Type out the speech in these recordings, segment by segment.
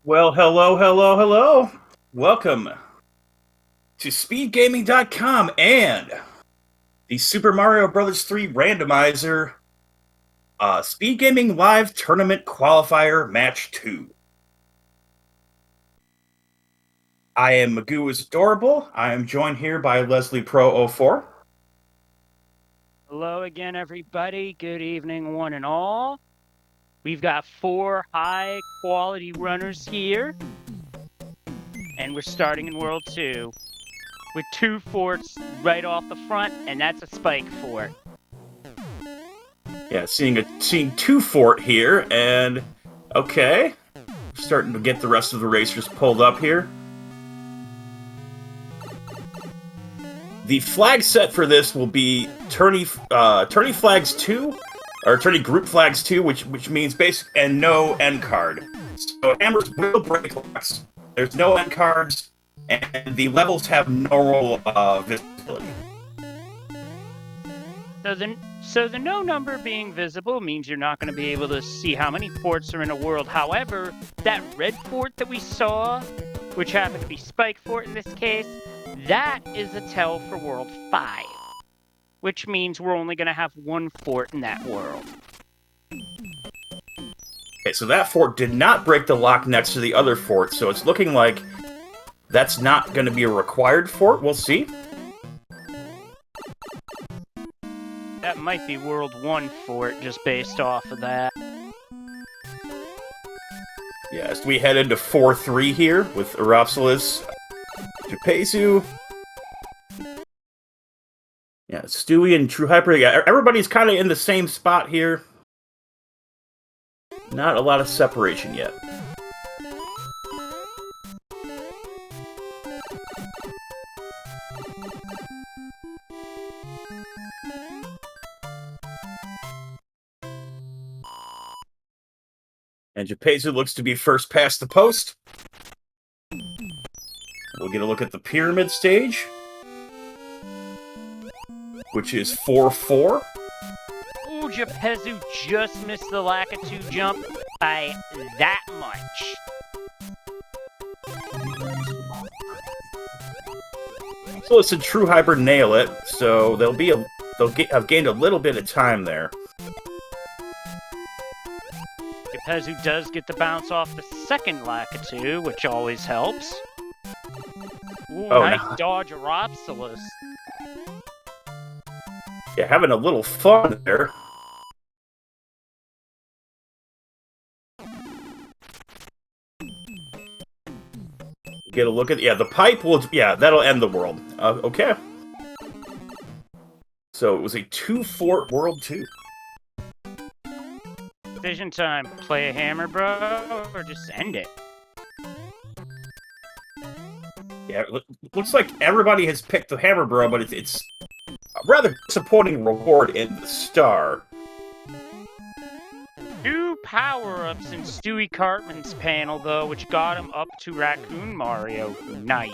Well, hello, hello, hello. Welcome to SpeedGaming.com and the Super Mario Bros. 3 Randomizer Speed Gaming Live Tournament Qualifier Match 2. I am Magoo is Adorable. I am joined here by Leslie Pro 04. Hello again, everybody. Good evening, one and all. We've got 4 high-quality runners here, and we're starting in World 2 with 2 forts right off the front, and that's a spike fort. Yeah, seeing 2 fort here, and okay, starting to get the rest of the racers pulled up here. The flag set for this will be tourney flags 2, or tourney group flags 2, which means basic and no end card. So hammers will break locks. There's no end cards, and the levels have normal visibility. So the no number being visible means you're not going to be able to see how many forts are in a world. However, that red fort that we saw, which happened to be Spike Fort in this case, that is a tell for World 5, which means we're only going to have 1 fort in that world. Okay, so that fort did not break the lock next to the other fort, so it's looking like that's not going to be a required fort. We'll see. That might be World 1 fort, just based off of that. Yes, we head into 4-3 here with Aropsalis, Jupezu. Yeah, Stewie and True Hyper. Yeah, everybody's kind of in the same spot here. Not a lot of separation yet. And Jupezu looks to be first past the post. We'll get a look at the pyramid stage, which is 4-4. Ooh, Jupezu just missed the Lakitu jump by that much. So listen, True Hyper nail it, so they'll have gained a little bit of time there. Jupezu does get the bounce off the second Lakitu, which always helps. Ooh, Oh, nice no. dodge, Aropsalis. Yeah, having a little fun there. Get a look at... Yeah, the pipe will... Yeah, that'll end the world. Okay. So it was a 2-fort World 2. Decision time. Play a hammer, bro, or just end it. Yeah, looks like everybody has picked the Hammer Bro, but it's a rather disappointing reward in the star. 2 power-ups in Stewie Cartman's panel, though, which got him up to Raccoon Mario. Nice.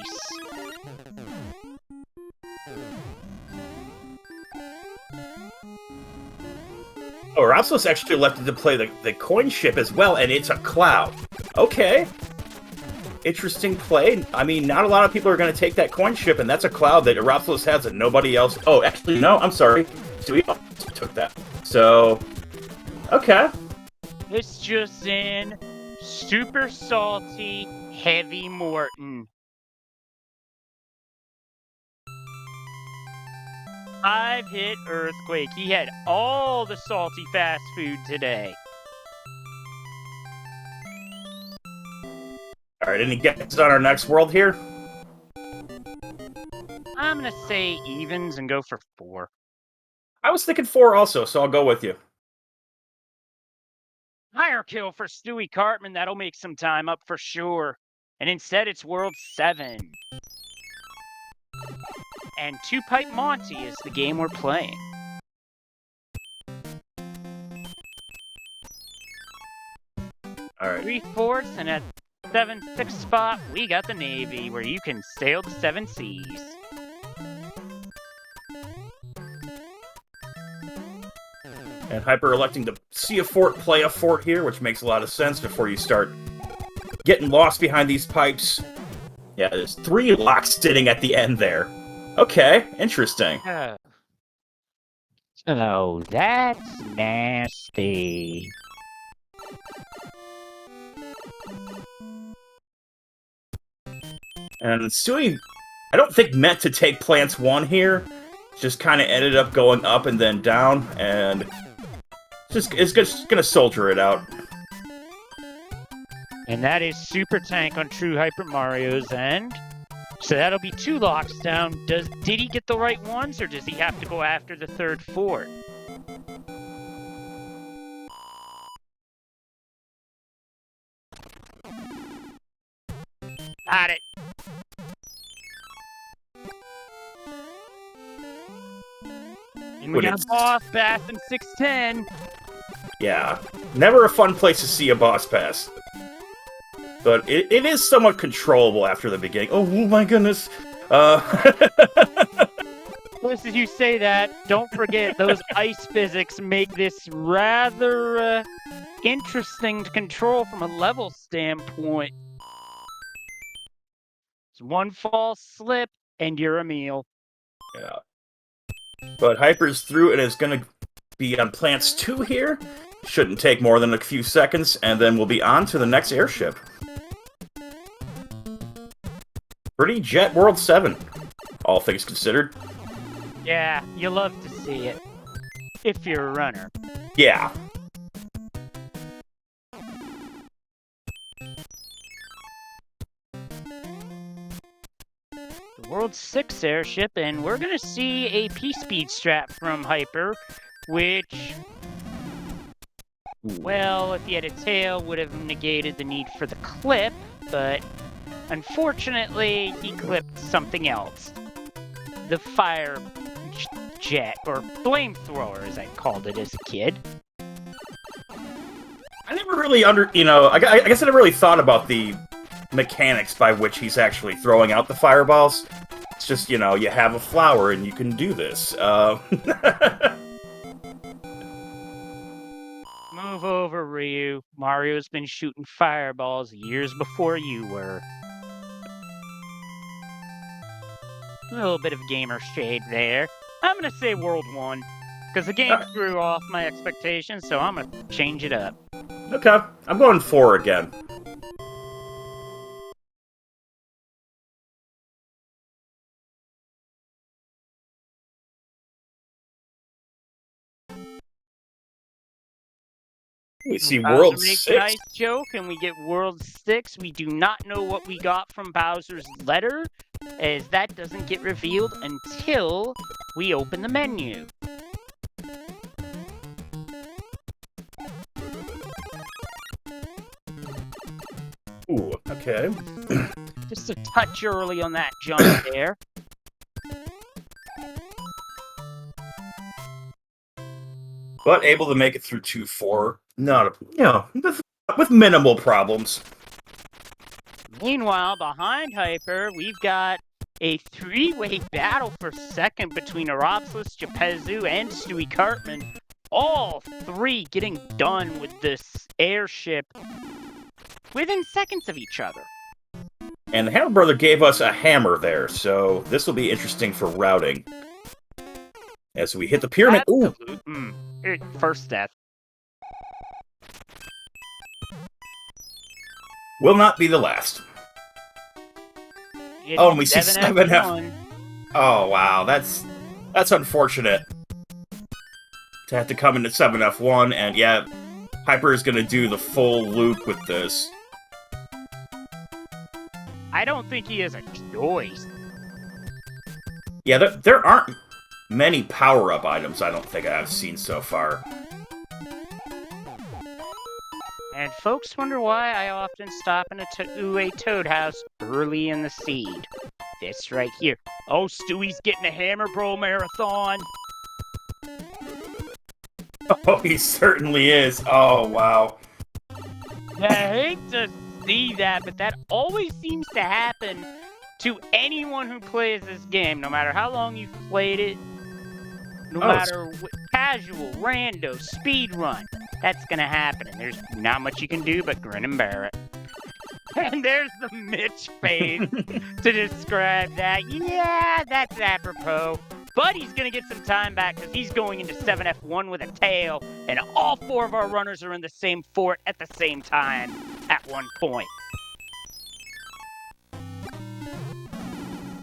Oh, Rapsos actually elected to play the coin ship as well, and it's a cloud. Okay. Interesting play. I mean, not a lot of people are going to take that coin ship, and that's a cloud that Rapsos has and nobody else... Oh, actually, no, I'm sorry. Stewie took that. So, okay. This just in. Super salty, Heavy Morton. I've hit Earthquake. He had all the salty fast food today. Alright, any guesses on our next world here? I'm gonna say evens and go for 4. I was thinking 4 also, so I'll go with you. Higher kill for Stewie Cartman. That'll make some time up for sure. And instead, it's World 7. And 2-Pipe Monty is the game we're playing. Alright. 3 fourths, and at 7-6 spot, we got the Navy, where you can sail the 7 seas. And Hyper electing to see a fort, play a fort here, which makes a lot of sense before you start getting lost behind these pipes. Yeah, there's 3 locks sitting at the end there. Okay, interesting. Oh, that's nasty. And Stewie, I don't think meant to take plants 1 here. Just kind of ended up going up and then down, and it's just gonna soldier it out. And that is Super Tank on True Hyper Mario's end. So that'll be 2 locks down. Did he get the right ones, or does he have to go after the 3rd fort? Got it. And we got a boss pass in 610. Yeah, never a fun place to see a boss pass. But it is somewhat controllable after the beginning. Oh my goodness. Just as you say that, don't forget those ice physics make this rather interesting to control from a level standpoint. It's 1 false slip and you're a meal. Yeah. But Hyper's through and is going to be on plants 2 here. Shouldn't take more than a few seconds, and then we'll be on to the next airship. Pretty Jet World 7, all things considered. Yeah, you love to see it. If you're a runner. Yeah. The World 6 airship, and we're going to see a P-Speed strat from Hyper, which, well, if he had a tail, would have negated the need for the clip, but unfortunately, he clipped something else. The fire jet, or flamethrower, as I called it as a kid. I never really I guess I never really thought about the mechanics by which he's actually throwing out the fireballs. It's just, you have a flower and you can do this. Move over, Ryu. Mario's been shooting fireballs years before you were. A little bit of gamer shade there. I'm gonna say World 1, because the game threw off my expectations, so I'm gonna change it up. Okay, I'm going 4 again. We see World 6. A nice joke, and we get World 6. We do not know what we got from Bowser's letter, as that doesn't get revealed until we open the menu. Ooh, okay. Just a touch early on that jump there. But able to make it through 2-4. With minimal problems. Meanwhile, behind Hyper, we've got a 3-way battle for second between Aropslis, Gepezu, and Stewie Cartman. All 3 getting done with this airship within seconds of each other. And the Hammer Brother gave us a hammer there, so this will be interesting for routing. As we hit the pyramid. Ooh. First death. Will not be the last. It's and we see 7F. Oh, wow. That's unfortunate. To have to come into 7F1, and yeah, Hyper is going to do the full loop with this. I don't think he has a choice. Yeah, there aren't many power-up items I don't think I've seen so far. And folks wonder why I often stop in a Toad house early in the seed. This right here. Oh, Stewie's getting a Hammer Bro marathon. Oh, he certainly is. Oh, wow. I hate to see that, but that always seems to happen to anyone who plays this game, no matter how long you've played it. No matter what, casual, rando, speedrun, that's gonna happen, and there's not much you can do but grin and bear it. And there's the Mitch face to describe that. Yeah, that's apropos. But he's going to get some time back because he's going into 7F1 with a tail, and all 4 of our runners are in the same fort at the same time at one point.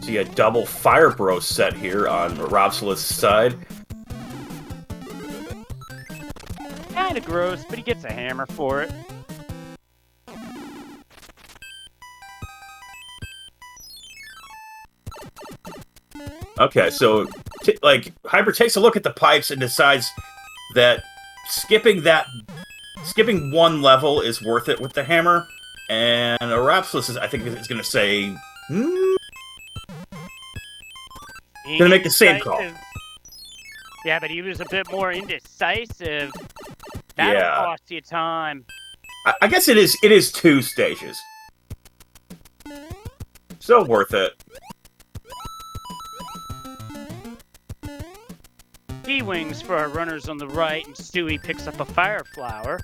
See a double Fire Bro set here on Robsolith's side. Kinda gross, but he gets a hammer for it. Okay, so Hyper takes a look at the pipes and decides that skipping one level is worth it with the hammer, and Rapsolith I think is going to say, gonna make the same call. Yeah, but he was a bit more indecisive. That'll cost you time. I guess it is 2 stages, so worth it. P-wings for our runners on the right, and Stewie picks up a fire flower.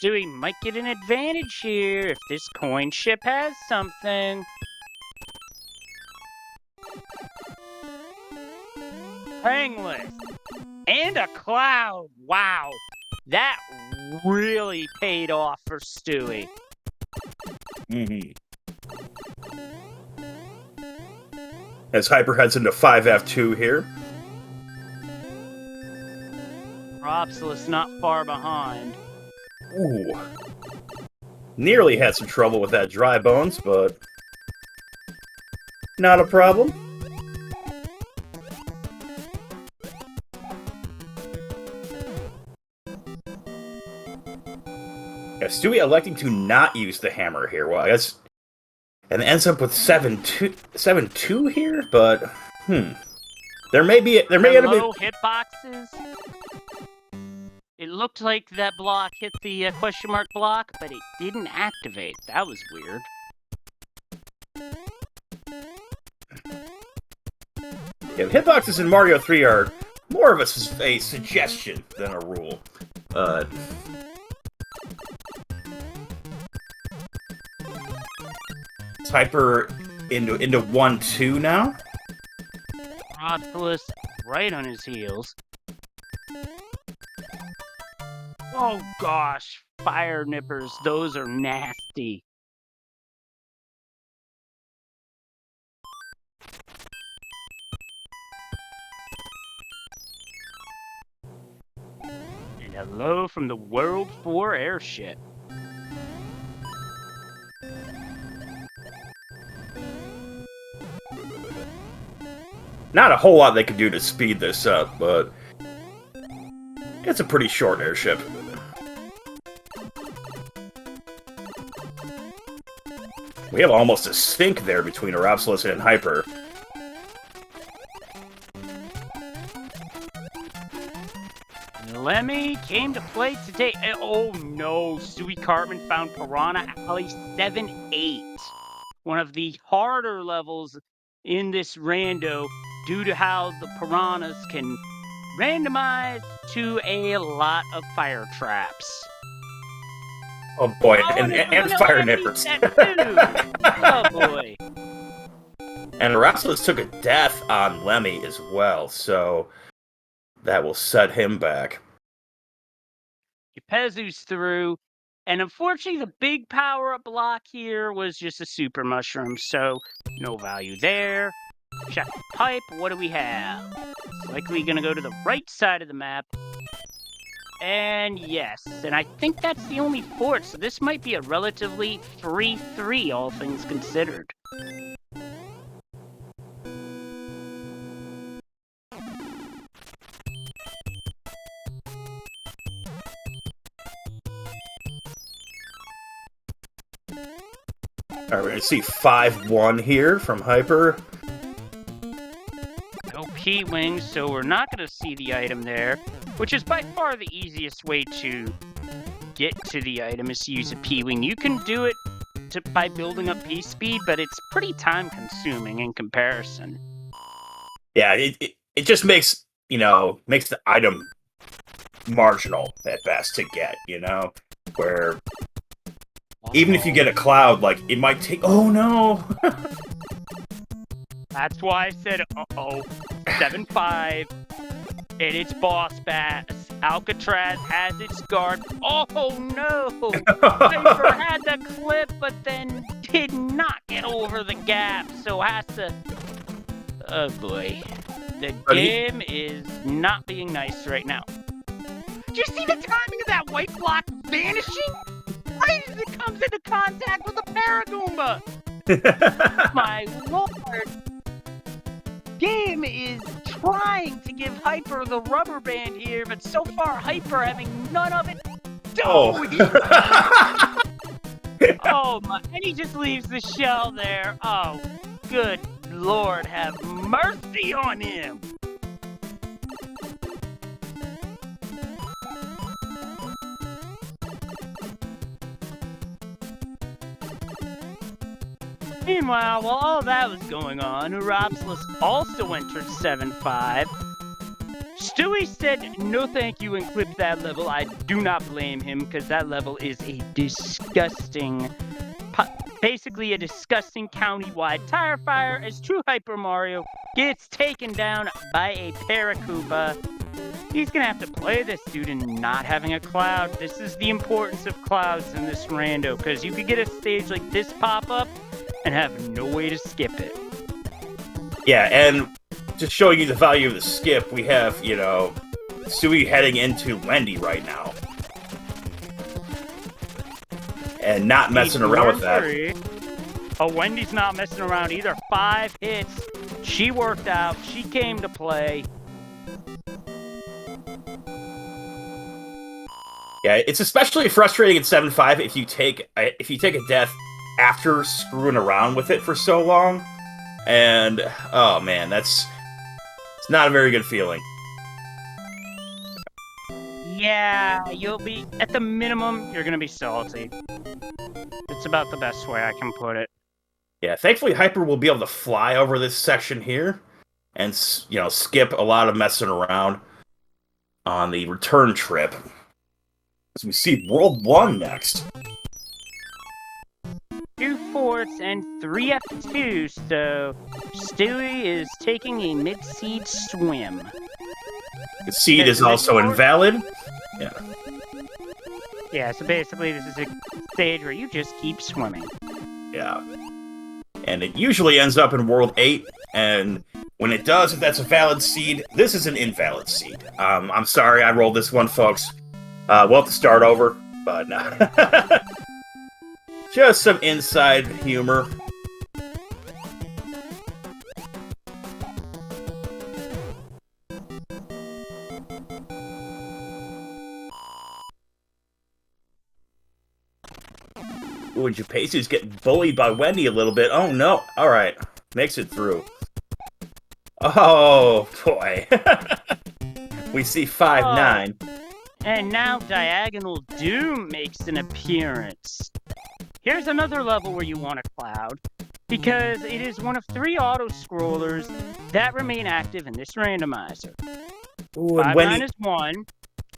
Stewie might get an advantage here if this coin ship has something. Hangless. And a cloud. Wow. That really paid off for Stewie. As Hyper heads into 5F2 here. Robsolith's not far behind. Ooh. Nearly had some trouble with that dry bones, but not a problem. Yeah, Stewie electing to not use the hammer here. Well, I guess, and ends up with 7-2 here, but there may have been low hitboxes. It looked like that block hit the question mark block, but it didn't activate. That was weird. Yeah, hitboxes in Mario 3 are more of a suggestion than a rule. Hyper into 1-2 now. Robsolith right on his heels. Oh gosh, fire nippers, those are nasty. And hello from the World 4 airship. Not a whole lot they could do to speed this up, but it's a pretty short airship. We have almost a sync there between Rapsolith and Hyper. Lemmy came to play today. Oh no, Stewie Cartman found Piranha Alley 7-8. One of the harder levels in this rando due to how the piranhas can randomize to a lot of fire traps. Oh boy, and fire nippers. Oh boy. And Rapsolith took a death on Lemmy as well, so that will set him back. Pezu's through, and unfortunately the big power-up block here was just a super mushroom, so no value there. Check the pipe, what do we have? It's likely gonna go to the right side of the map. And yes, and I think that's the only fort, so this might be a relatively free 3, all things considered. Alright, we're going to see 5-1 here from Hyper. No P-Wings, so we're not going to see the item there, which is by far the easiest way to get to the item is to use a P-Wing. You can do it by building up P-Speed, but it's pretty time-consuming in comparison. Yeah, it just makes the item marginal at best to get, you know? Where even if you get a cloud, like, it might take... Oh, no! That's why I said, uh-oh, 7-5, and it's boss bass. Alcatraz has its guard. Oh, no! Piper had the clip, but then did not get over the gap, so has to... Oh, boy. The game is not being nice right now. Do you see the timing of that white block vanishing? Right as it comes into contact with the Paragoomba! My lord! Game is trying to give Hyper the rubber band here, but so far Hyper having none of it. Oh, oh my! And he just leaves the shell there. Oh, good Lord, have mercy on him! Meanwhile, while all that was going on, Uropsilus also entered 7-5. Stewie said no thank you and clipped that level. I do not blame him, because that level is a disgusting, basically a disgusting county-wide tire fire as true Hyper Mario gets taken down by a Paracoopa. He's gonna have to play this dude and not having a cloud. This is the importance of clouds in this rando, because you could get a stage like this pop up and have no way to skip it. Yeah, and just showing you the value of the skip, we have, you know, Stewie heading into Wendy right now. And not messing around with that. Oh, Wendy's not messing around either. 5 hits. She worked out. She came to play. Yeah, it's especially frustrating at 7-5 if you take a death after screwing around with it for so long. And, oh man, it's not a very good feeling. Yeah, you'll be, at the minimum, you're gonna be salty. It's about the best way I can put it. Yeah, thankfully Hyper will be able to fly over this section here and, you know, skip a lot of messing around on the return trip. As we see World 1 next. 2 forts and 3 F2, so Stewie is taking a mid-seed swim. The seed is also invalid. Yeah. Yeah, so basically this is a stage where you just keep swimming. Yeah. And it usually ends up in World 8, and when it does, if that's a valid seed, this is an invalid seed. I'm sorry I rolled this one, folks. We'll have to start over, but no. Just some inside humor. Ooh, and Japesi's getting bullied by Wendy a little bit. Oh no. Alright. Makes it through. Oh, boy. We see 5-9. And now Diagonal Doom makes an appearance. Here's another level where you want a cloud, because it is one of 3 auto-scrollers that remain active in this randomizer. 5-9 is 1,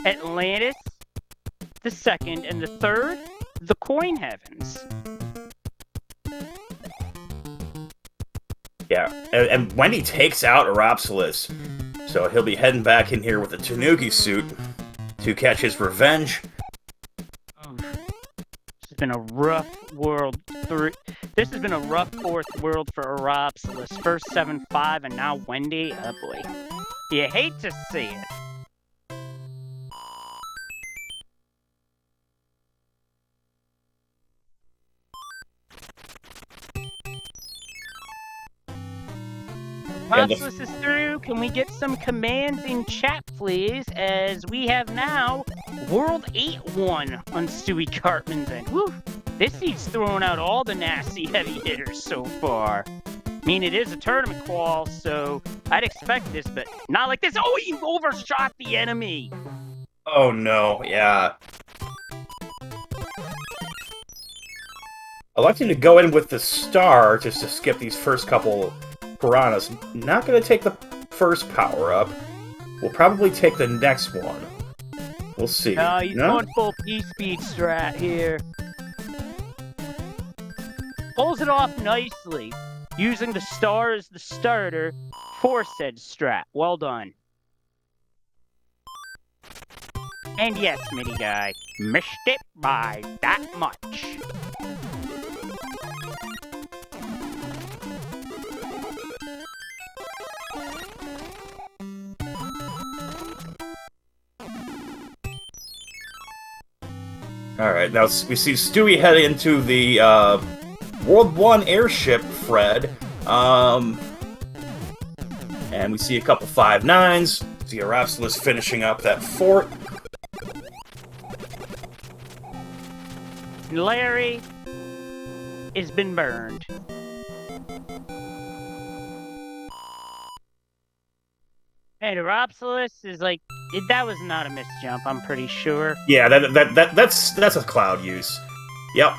Atlantis the 2nd, and the 3rd, the Coin Heavens. Yeah, and Wendy takes out Uropsilus, so he'll be heading back in here with a Tanuki suit to catch his revenge. This has been a rough world. This has been a rough 4th world for Uropsilus. First 7-5 and now Wendy. Oh boy. You hate to see it. Uropsilus is through. Can we get some commands in chat, please? As we have now World 8-1 on Stewie Cartman's end. Woo! This seed's throwing out all the nasty heavy hitters so far. I mean, it is a tournament qual, so I'd expect this, but not like this. Oh, he overshot the enemy! Oh no, yeah. Electing to go in with the star just to skip these first couple piranhas. Not going to take the first power-up. We'll probably take the next one. We'll see. No, he's No? going full P-speed strat here. Pulls it off nicely, using the star as the starter for said strat. Well done. And yes, Mini Guy, missed it by that much. Alright, now we see Stewie head into the World 1 airship, Fred. And we see a couple 5-9s. See Arapsalis finishing up that fort. Larry has been burned. And Arapsalis is like, that was not a missed jump, I'm pretty sure. Yeah, that's a cloud use. Yep.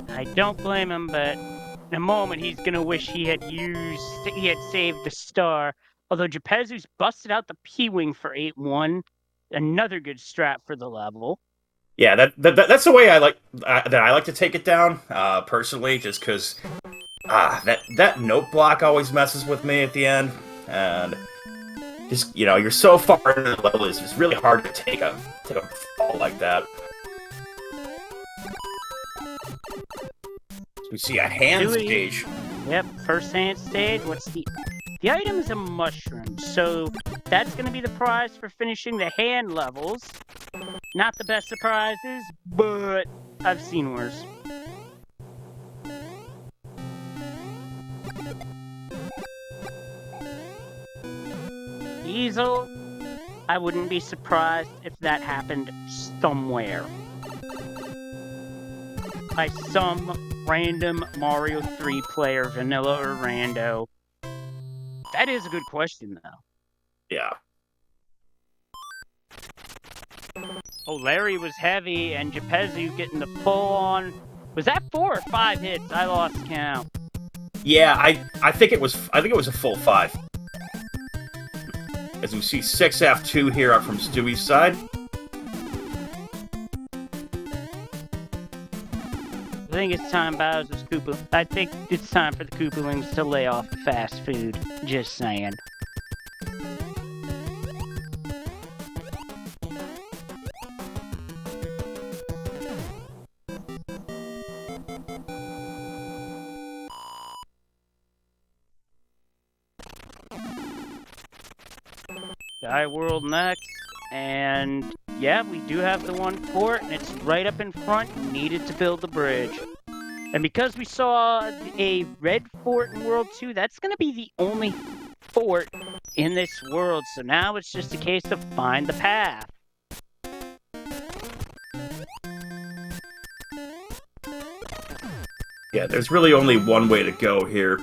I don't blame him, but in a moment he's gonna wish he had saved the star. Although Gepezu's busted out the P-Wing for 8-1. Another good strat for the level. Yeah, that's the way I like to take it down, personally, just because that note block always messes with me at the end, and just, you know, you're so far into the level, it's just really hard to take a fall like that. We see a hand stage. Yep, first hand stage. What's the item is a mushroom, so that's going to be the prize for finishing the hand levels. Not the best surprises, but I've seen worse. Easel, I wouldn't be surprised if that happened somewhere. By some random Mario 3 player, vanilla or rando. That is a good question, though. Yeah. Oh, Larry was heavy, and Gepezu getting the full-on... Was that 4 or 5 hits? I lost count. Yeah, I think it was a full 5. As we see 6F2 here up from Stewie's side. I think it's time Bowser's Koopa. I think it's time for the Koopalings to lay off the fast food. Just saying. Sky World next, and yeah, we do have the one fort, and it's right up in front, needed to build the bridge. And because we saw a red fort in World 2, that's going to be the only fort in this world, so now it's just a case of find the path. Yeah, there's really only one way to go here.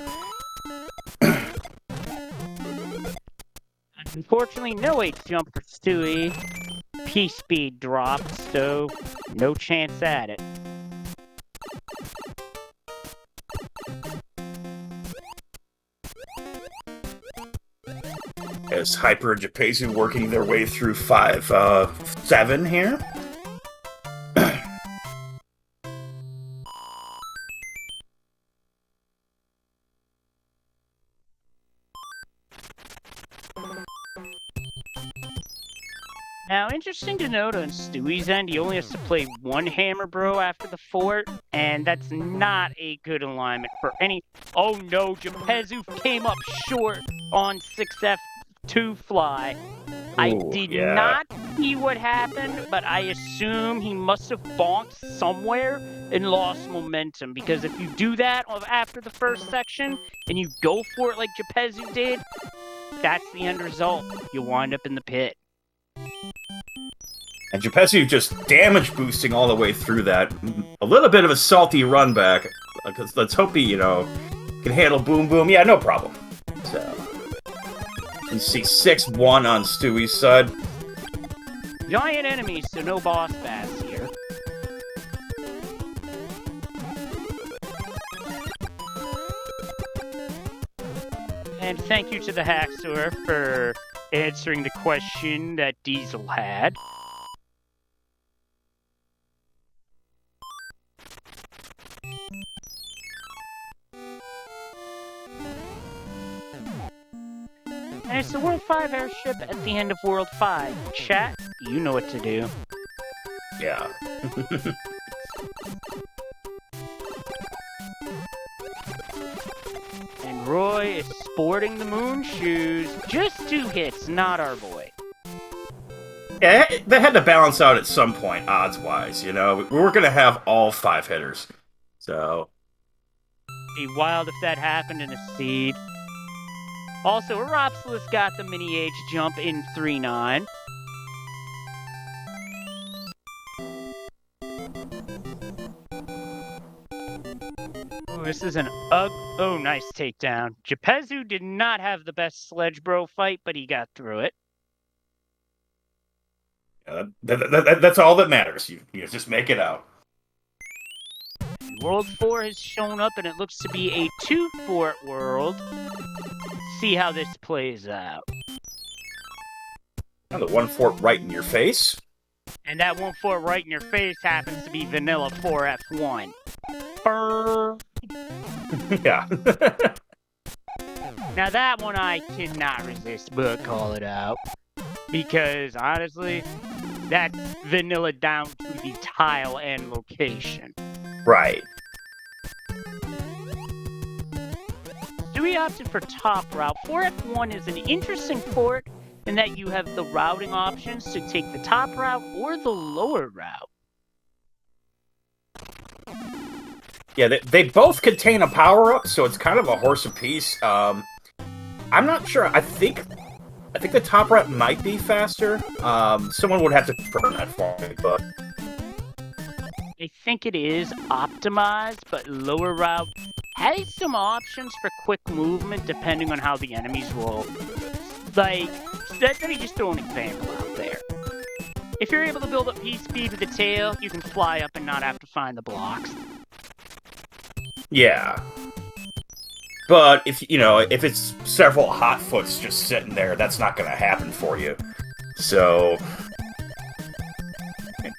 Unfortunately, no 8 jump for Stewie. P-speed dropped, so no chance at it. As Hyper and Gepezu working their way through 5-7 here. Now, interesting to note on Stewie's end, he only has to play one Hammer Bro after the fort, and that's not a good alignment for any... Oh no, Gepezu came up short on 6F2 fly. I did not see what happened, but I assume he must have bonked somewhere and lost momentum, because if you do that after the first section, and you go for it like Gepezu did, that's the end result. You wind up in the pit. And Gepezu just damage boosting all the way through that. A little bit of a salty run back. Let's hope he, you know, can handle Boom Boom. Yeah, no problem. So, you see 6-1 on Stewie's side. Giant enemies, so no boss bass here. And thank you to the Haxor for answering the question that Diesel had. And it's the World 5 airship at the end of World 5. Chat, you know what to do. Yeah. And Roy is sporting the moon shoes. Just 2 hits, not our boy. Yeah, they had to balance out at some point, odds-wise, you know? We were going to have all 5 hitters. So... Be wild if that happened in a seed. Also, Aropsilus got the mini-age jump in 3-9. Oh, this is an oh, nice takedown. Gepezu did not have the best Sledge Bro fight, but he got through it. That's all that matters. You just make it out. World 4 has shown up, and it looks to be a 2-fort world. Let's see how this plays out. And the 1 fort right in your face. And that 1 fort right in your face happens to be Vanilla 4F1. Brr. Yeah. Now that one I cannot resist but call it out. Because, honestly, that's vanilla down to the tile and location. Right. Stewie opted for top route. 4F1 is an interesting port in that you have the routing options to take the top route or the lower route. Yeah, they both contain a power-up, so it's kind of a horse apiece. I'm not sure. I think the top route might be faster. Someone would have to confirm that for me, but... I think it is optimized, but lower route has some options for quick movement depending on how the enemies roll. Like, let me just throw an example out there. If you're able to build up P-speed with the tail, you can fly up and not have to find the blocks. Yeah. But if it's several hot foots just sitting there, that's not going to happen for you. So...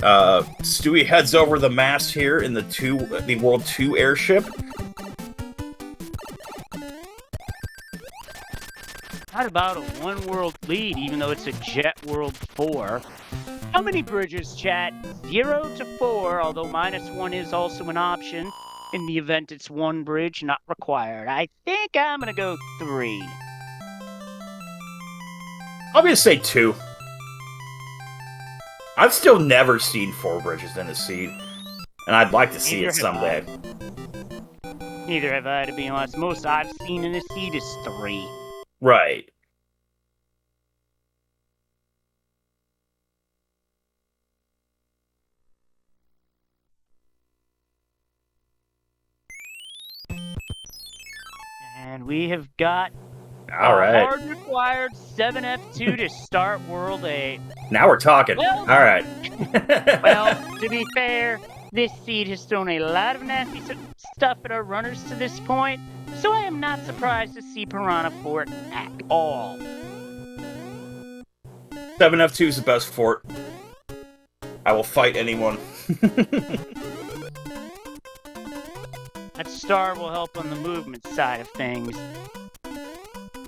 Stewie heads over the mast here in the World 2 airship. Not about a 1 world lead, even though it's a Jet World 4. How many bridges, chat? 0 to 4, although -1 is also an option. In the event it's 1 bridge, not required. I think I'm gonna go 3. I'm gonna say 2. I've still never seen 4 bridges in a seed, and I'd like to see it someday. Neither have I, to be honest. Most I've seen in a seed is 3. Right. And we have got hard required 7F2 to start World 8. Now we're talking. Well, all right. Well, to be fair, this seed has thrown a lot of nasty stuff at our runners to this point, so I am not surprised to see Piranha Fort at all. 7F2 is the best fort. I will fight anyone. That star will help on the movement side of things.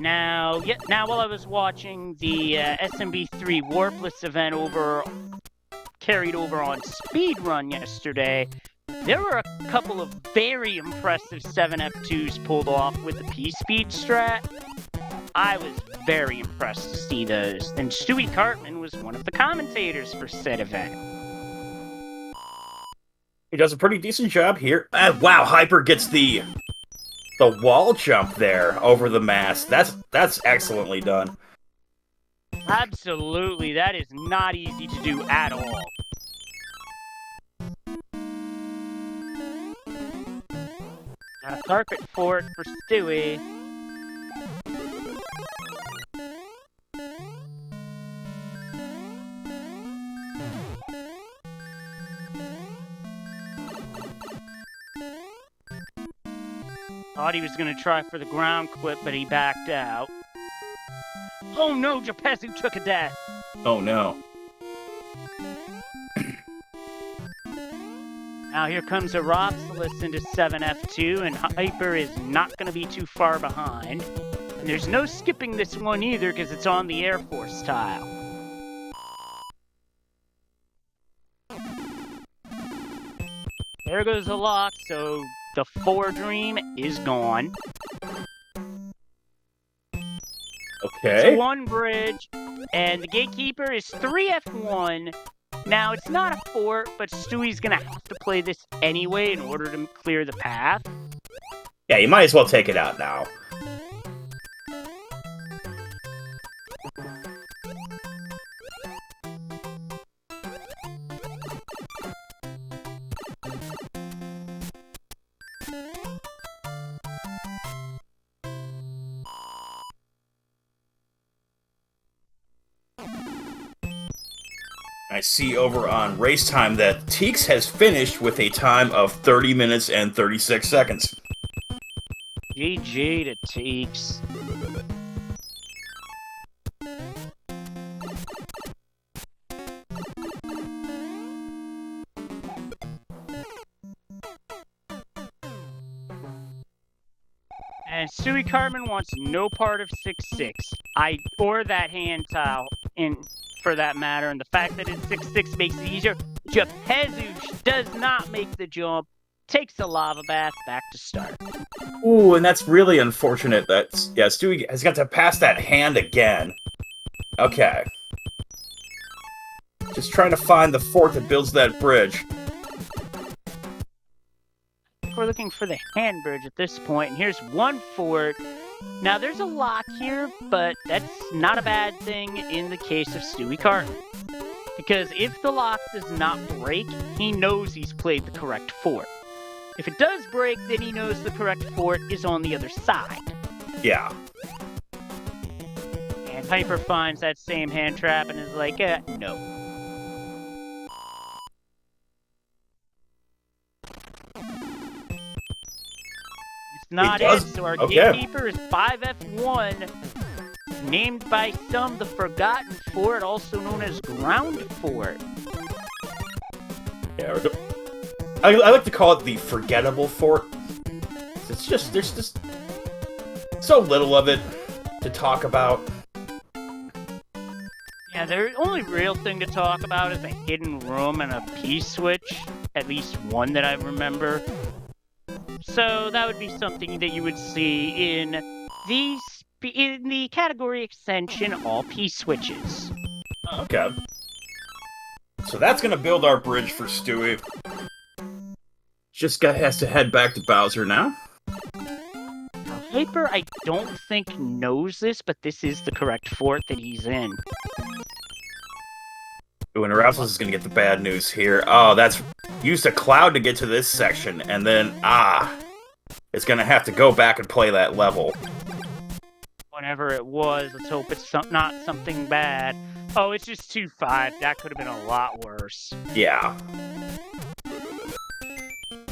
Now while I was watching the SMB3 Warpless event carried over on Speedrun yesterday, there were a couple of very impressive 7F2s pulled off with the P-Speed strat. I was very impressed to see those, and Stewie Cartman was one of the commentators for said event. He does a pretty decent job here. Wow, Hyper gets the wall jump there over the mast. That's excellently done. Absolutely, that is not easy to do at all. Got a carpet fort for Stewie. Thought he was going to try for the ground clip, but he backed out. Oh no, Gepezu took a death. Oh no. Now here comes a Ropsilus into 7F2, and Hyper is not going to be too far behind. And there's no skipping this one either, because it's on the Air Force tile. There goes the lock, so the 4 dream is gone. Okay. It's 1 bridge, and the gatekeeper is 3F1. Now, it's not a fort, but Stewie's gonna have to play this anyway in order to clear the path. Yeah, you might as well take it out now. I see over on race time that Teeks has finished with a time of 30 minutes and 36 seconds. GG to Teeks. And Stewie Cartman wants no part of 6-6. Or that hand tile for that matter, and the fact that it's 6-6 makes it easier. Gepezu does not make the jump, takes a lava bath, back to start. Ooh, and that's really unfortunate that, yeah, Stewie has got to pass that hand again. Okay. Just trying to find the fort that builds that bridge. We're looking for the hand bridge at this point, and here's 1 fort. Now, there's a lock here, but that's not a bad thing in the case of Stewie Cartman. Because if the lock does not break, he knows he's played the correct fort. If it does break, then he knows the correct fort is on the other side. Yeah. And Hyper finds that same hand trap and is like, no. Not it, so our gatekeeper is 5F1, named by some the Forgotten Fort, also known as Ground Fort. Yeah, I like to call it the Forgettable Fort. It's just, there's just so little of it to talk about. Yeah, the only real thing to talk about is a hidden room and a P-switch, at least one that I remember. So that would be something that you would see in the category extension all P-switches. Okay. So that's gonna build our bridge for Stewie. Just has to head back to Bowser now. Now, Hyper, I don't think knows this, but this is the correct fort that he's in. Ooh, and Arousal is gonna get the bad news here. Oh, that's used a cloud to get to this section, and then it's gonna have to go back and play that level. Whatever it was, let's hope it's not something bad. Oh, it's just 2-5. That could have been a lot worse. Yeah.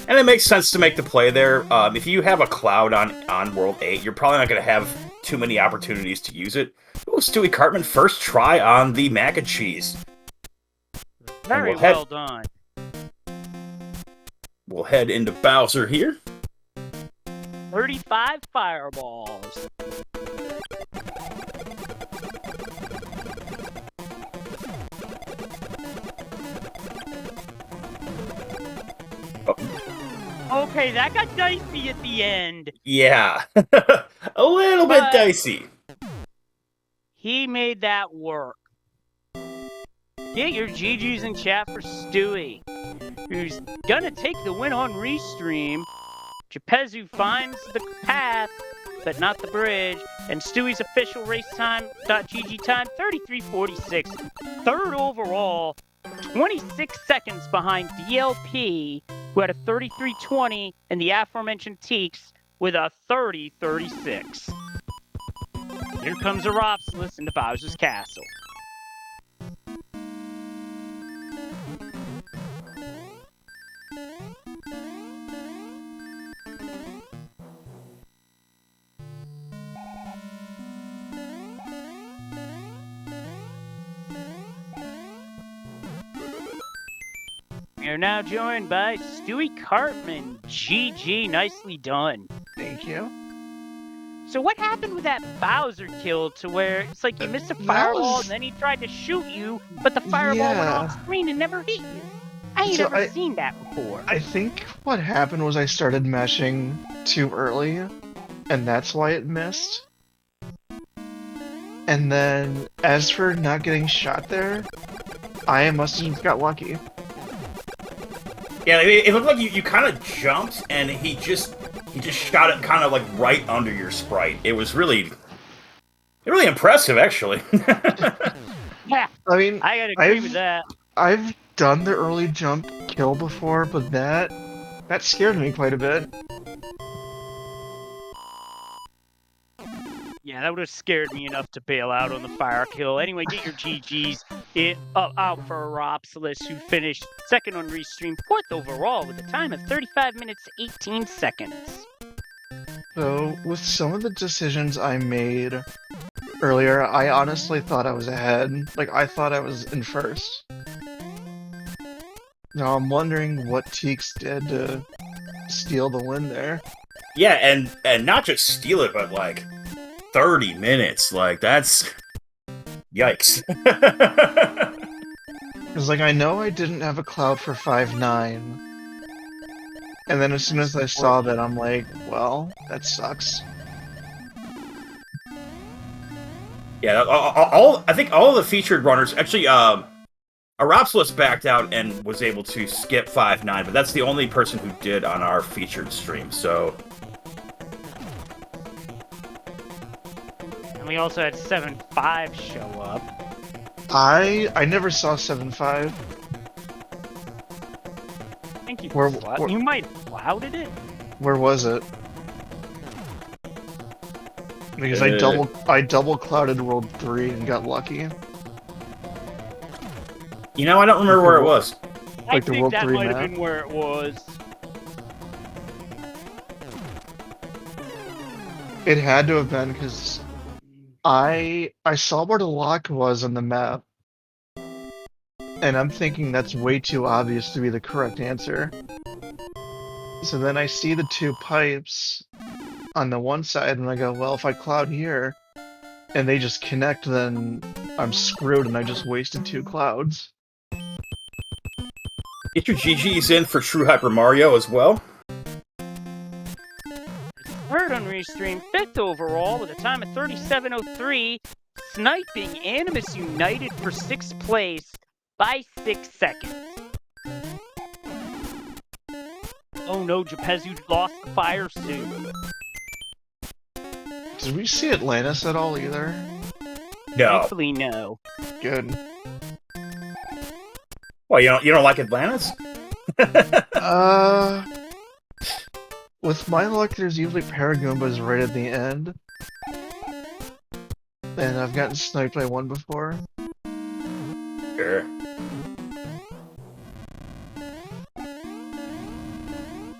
And it makes sense to make the play there. If you have a cloud on World 8, you're probably not going to have too many opportunities to use it. Ooh, Stewie Cartman, first try on the mac and cheese. Very well done. We'll head into Bowser here. 35 fireballs. Okay, that got dicey at the end. Yeah. A little bit dicey. He made that work. Get your GGs in chat for Stewie, who's gonna take the win on Restream. Gepezu finds the path, but not the bridge. And Stewie's official race time.gg time, 33:46. Third overall, 26 seconds behind DLP, who had a 33:20, and the aforementioned Teeks with a 30:36. Here comes a Ropsilus into Bowser's Castle. We are now joined by Stewie Cartman. GG, nicely done. Thank you. So what happened with that Bowser kill to where it's like you missed a fireball and then he tried to shoot you, but the fireball went off screen and never hit you? I ain't ever seen that before. I think what happened was I started mashing too early, and that's why it missed. And then, as for not getting shot there, I must have just got lucky. Yeah, it looked like you kind of jumped, and he just shot it kind of like right under your sprite. It was really impressive, actually. Yeah, I mean, I gotta agree with that. I've done the early jump kill before, but that scared me quite a bit. Yeah, that would have scared me enough to bail out on the fire kill. Anyway, get your GGs out for Ropsilus, who finished second on Restream, fourth overall with a time of 35 minutes 18 seconds. So, with some of the decisions I made earlier, I honestly thought I was ahead. Like, I thought I was in first. Now, I'm wondering what Teeks did to steal the win there. Yeah, and not just steal it, but like 30 minutes. Like, that's... Yikes. Because, like, I know I didn't have a cloud for 5-9. And then as soon as I saw that, I'm like, well, that sucks. Yeah, I think all of the featured runners... Actually, Aropsilus backed out and was able to skip 5-9, but that's the only person who did on our featured stream, so... And we also had 7-5 show up. I never saw 7-5. I think you might have clouded it. Where was it? Because I double clouded World 3 and got lucky. You know, I don't remember where it was. I think that might have been where it was. It had to have been, because I saw where the lock was on the map. And I'm thinking that's way too obvious to be the correct answer. So then I see the two pipes on the one side, and I go, well, if I cloud here, and they just connect, then I'm screwed, and I just wasted 2 clouds. Get your GGs in for True Hyper Mario as well. Third on Restream, fifth overall with a time of 37:03, sniping Animus United for 6th place by 6 seconds. Oh no, Gepezu lost the fire suit. Did we see Atlantis at all either? No. Thankfully, no. Good. Well, you don't like Atlantis? With my luck, there's usually Paragoombas right at the end. And I've gotten sniped by one before. Sure.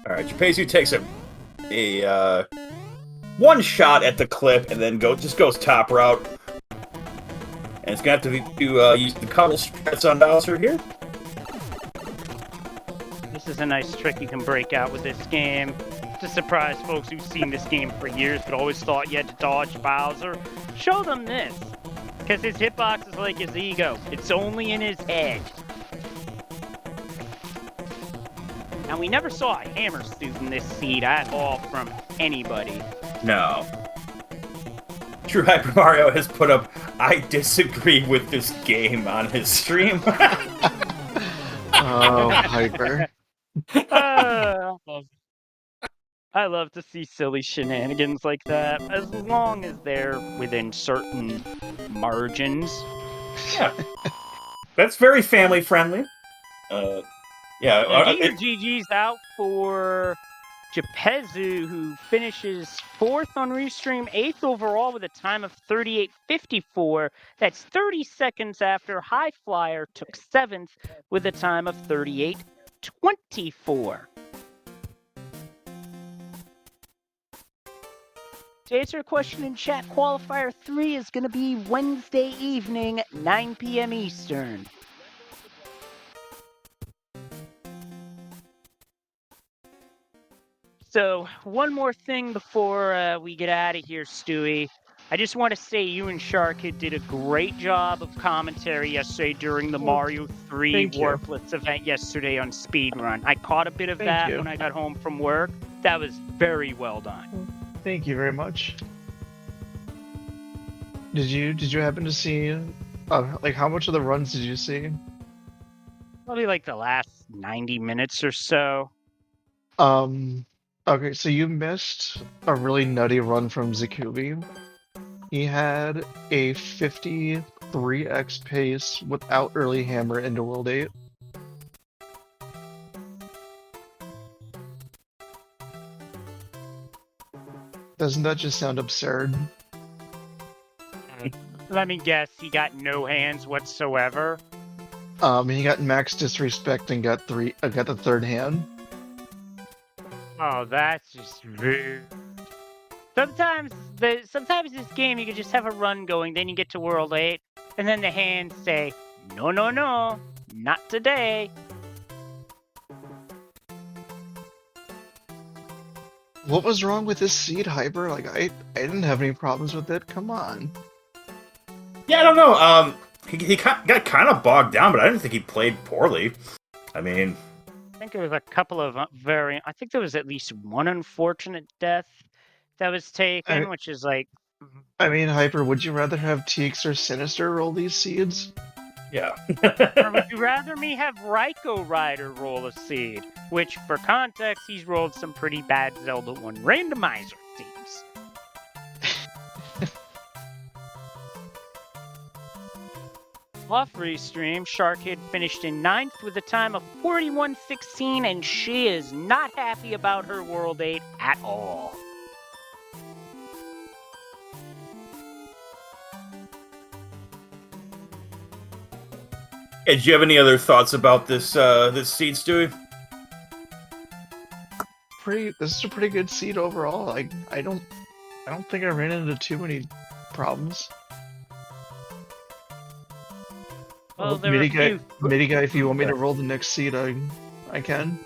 Alright, Gepezu takes a one shot at the clip and then just goes top route. And it's gonna have to use the cuddle strats on Bowser here. This is a nice trick you can break out with this game. To surprise folks who've seen this game for years but always thought you had to dodge Bowser. Show them this. Because his hitbox is like his ego. It's only in his head. And we never saw a hammer suit in this seed at all from anybody. No. True Hyper Mario has put up, I disagree with this game on his stream. Oh, Hyper. I love to see silly shenanigans like that, as long as they're within certain margins. Yeah. That's very family friendly. Yeah. Get your GG's out for Gepezu, who finishes 4th on Restream, 8th overall with a time of 38:54. That's 30 seconds after High Flyer took 7th with a time of 38:24. To answer a question in chat, Qualifier 3 is going to be Wednesday evening, 9 p.m. Eastern. So, one more thing before we get out of here, Stewie. I just want to say you and Sharkid did a great job of commentary yesterday during the Mario 3 thank you. Warpless event yesterday on Speedrun. I caught a bit of Thank that you. when I got home from work. That was very well done. Thank you very much. Did you happen to see, like, how much of the runs did you see? Probably like the last 90 minutes or so. Okay, so you missed a really nutty run from Zakubi. He had a 53x pace without early hammer into World 8. Doesn't that just sound absurd? Let me guess, he got no hands whatsoever. He got max disrespect and got the third hand. Oh, that's just rude. Sometimes this game you can just have a run going, then you get to World 8, and then the hands say, no, no, no, not today. What was wrong with this seed, Hyper? Like, I didn't have any problems with it. Come on. Yeah, I don't know. He got kind of bogged down, but I didn't think he played poorly. I mean, I think there was a couple of I think there was at least one unfortunate death that was taken, which is like... I mean, Hyper, would you rather have Teeks or Sinister roll these seeds? yeah. Or would you rather me have Raikou Rider roll a seed? Which, for context, he's rolled some pretty bad Zelda 1 randomizer seeds. Off restream, Sharkid finished in 9th with a time of 41:16, and she is not happy about her World 8 at all. Hey, do you have any other thoughts about this this seed, Stewie? This is a pretty good seed overall. I don't think I ran into too many problems. Well, there were a few. Midi guy, if you want me to roll the next seed, I can.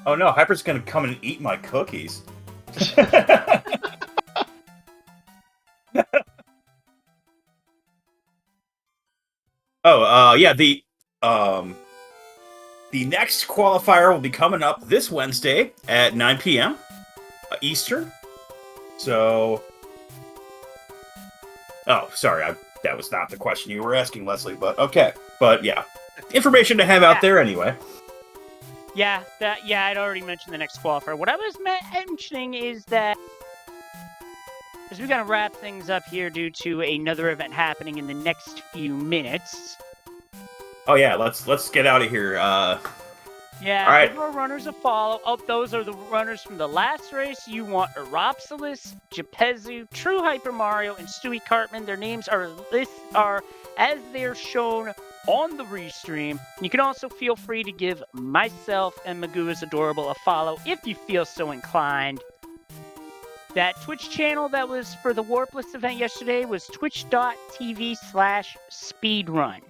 Oh no, Hyper's gonna come and eat my cookies. Yeah, the next qualifier will be coming up this Wednesday at 9 p.m. Eastern. So, oh, sorry, that was not the question you were asking, Leslie, but okay. But yeah, information to have out there anyway. Yeah, I'd already mentioned the next qualifier. What I was mentioning is that, as we gotta wrap things up here due to another event happening in the next few minutes. Oh yeah, let's get out of here. Yeah, all right. give our runners a follow. Oh, those are the runners from the last race. You want Aropsalis, Jepezu, True Hyper Mario, and Stewie Cartman. Their names are as they're shown on the restream. You can also feel free to give myself and Magoo is Adorable a follow if you feel so inclined. That Twitch channel that was for the Warpless event yesterday was twitch.tv/speedrun.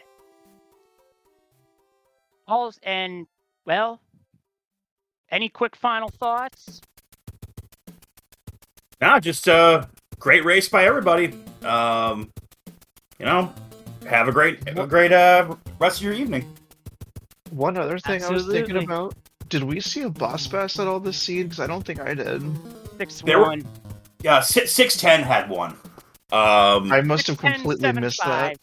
And, well, any quick final thoughts? Nah, just great race by everybody. You know, have a great rest of your evening. One other thing I was thinking Absolutely. about: did we see a boss bass at all this seed? Because I don't think I did. 6-1. Yeah, 610 had one. I must have 6-10, completely missed that. 7-5.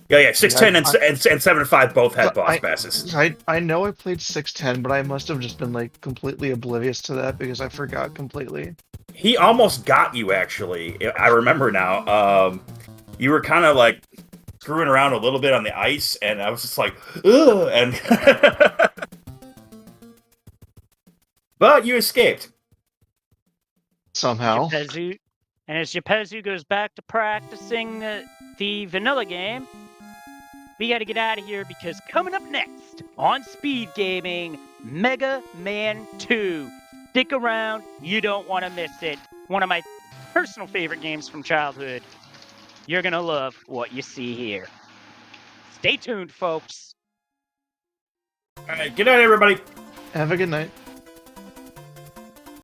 Yeah, 610 and 7-5 both had boss passes. I know I played 610, but I must have just been like completely oblivious to that because I forgot completely. He almost got you, actually. I remember now. You were kind of like screwing around a little bit on the ice, and I was just like, ugh, and but you escaped Somehow. Jepezu. And as Jepezu goes back to practicing the vanilla game, we got to get out of here because coming up next on SpeedGaming, Mega Man 2. Stick around, you don't want to miss it. One of my personal favorite games from childhood. You're gonna love what you see here. Stay tuned, folks. All right, good night, everybody. Have a good night.